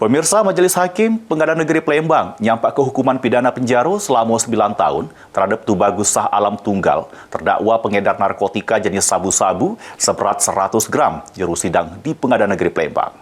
Pemirsa, Majelis Hakim Pengadilan Negeri Palembang nyampak ke hukuman pidana penjara selama 9 tahun terhadap Tubagus Shah Alam Tunggal, terdakwa pengedar narkotika jenis sabu-sabu seberat 100 gram, juru sidang di Pengadilan Negeri Palembang.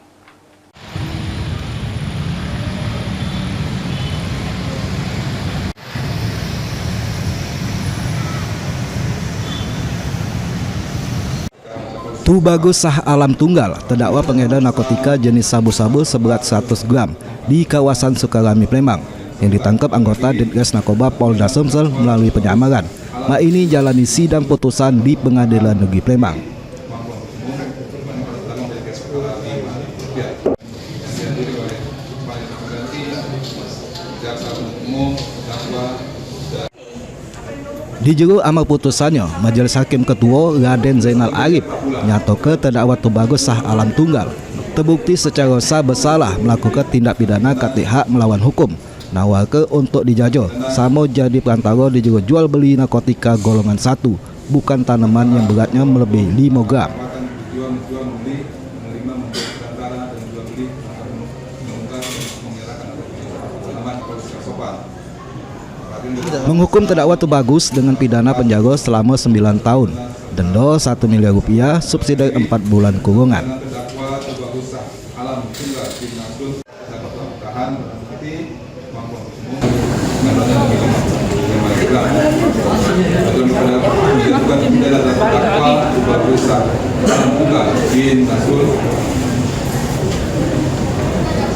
Tubagus Shah Alam Tunggal, terdakwa pengedar narkotika jenis sabu-sabu seberat 100 gram di kawasan Sukarami, Palembang, yang ditangkap anggota Ditres Narkoba Polda Sumsel melalui penyamaran. Ini jalani sidang putusan di Pengadilan Negeri Palembang. Di jero amar putusannya, Majelis Hakim Ketua Raden Zainal Arif nyato ke terdakwa Tubagus Shah Alam Tunggal terbukti secara sah bersalah melakukan tindak pidana KTH melawan hukum, nawar untuk dijajo sama jadi perantara di jero jual beli narkotika golongan 1, bukan tanaman yang beratnya melebihi 5 gram. Menghukum terdakwa Tubagus dengan pidana penjara selama 9 tahun, denda Rp1 miliar, subsidi 4 bulan kurungan.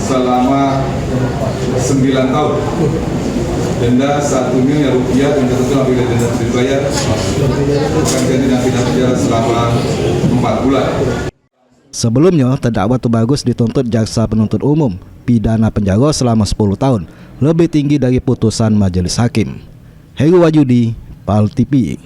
Selama 9 tahun, denda Rp1 miliar dan ketentuan apabila denda dibayar bukan tindak pidana penjara selama 4 bulan. Sebelumnya, terdakwa Tubagus dituntut jaksa penuntut umum pidana penjara selama 10 tahun, lebih tinggi dari putusan Majelis Hakim. Heru Wahyudi, PAL TV.